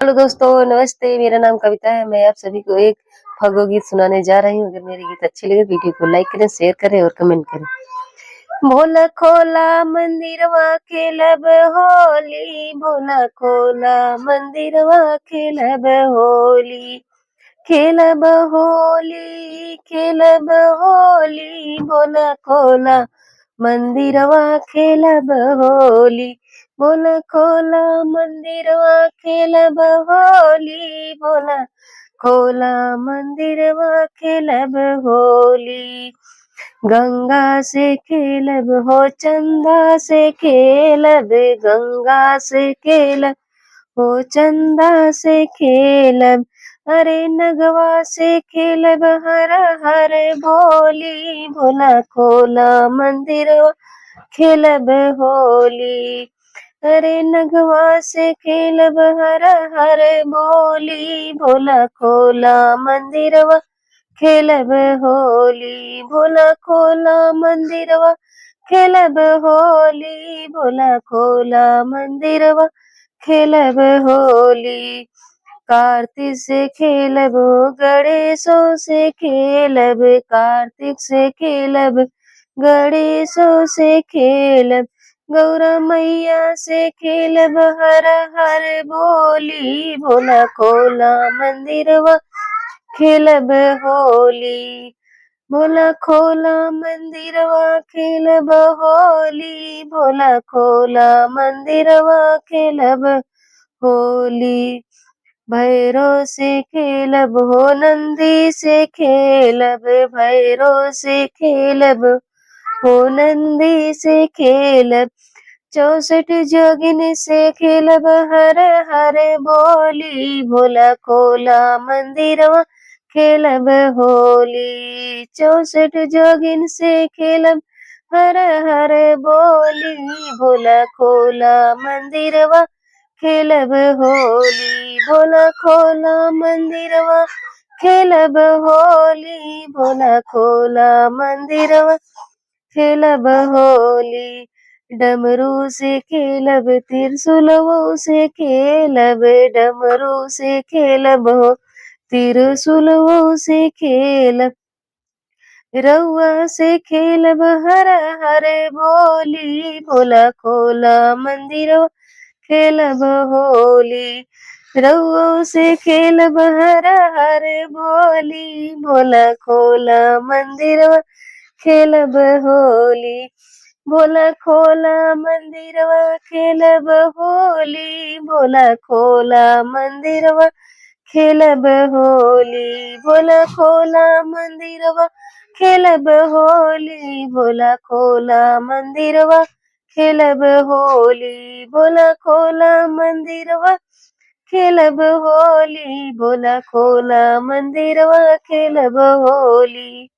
Hello दोस्तों, नमस्ते। मेरा नाम कविता है। मैं आप सभी को एक फागो गीत सुनाने जा रही हूँ। अगर मेरे गीत अच्छे लगे वीडियो को लाइक करें, शेयर करें और कमेंट करें। भोला खोला मंदिरवा खेलब होली, भोला खोला मंदिरवा खेलब होली, खेलब होली, खेलब होली, भोला खोला मंदिरवा खेलब होली, भोला खोला मंदिरवा खेलब होली, भोला खोला मंदिरवा खेलब होली। गंगा से खेलब हो, चंदा से खेलब, गंगा से खेलब हो, चंदा से खेलब, अरे नगवा से खेलब, हर हर भोली, भोला खोला मंदिरवा खेलब होली, अरे नगवा से खेलब, हर हर भोली, भोला खोला मंदिरवा खेलब होली, भोला खोला मंदिरवा खेलब होली, भोला खोला मंदिरवा खेलब होली। कार्तिक से खेलब, गणेशों से खेलब, कार्तिक से खेलब, गणेशों से खेलब, गौरा मैया से खेलब, हर हर बोली, भोला खोला मंदिरवा खेलब होली, भोला खोला मंदिरवा खेलब होली, भोला खोला मंदिरवा खेलब होली। भैरो से खेलब हो, नंदी से खेलब, भैरो से खेलब हो, नंदी से खेलब, 64 जोगिन से खेलब, हर हर बोली, भोला खोला मंदिरवा खेलब होली, 64 जोगिन से खेलब, हर हर बोली, भोला खोला मंदिरवा खेलब होली, भोला खोला मंदिरवा खेलब होली, भोला खोला मंदिरवा खेलब होली। डमरू से खेलब, त्रिशूलवो से खेलब, डमरू से खेलब हो, त्रिशूलवो से खेलब, रउआ से खेलब, हर हर बोली, भोला खोला मंदिरवा खेलब होली, रउओ से खेलब, हर हर बोली, भोला खोला मंदिरवा खेलब होली, भोला खोला मंदिरवा खेलब होली, भोला खोला मंदिरवा खेलब होली, भोला खोला मंदिरवा खेलब होली, भोला खोला मंदिरवा खेलब होली, भोला खोला मंदिरवा खेलब होली, भोला खोला मंदिरवा खेलब होली।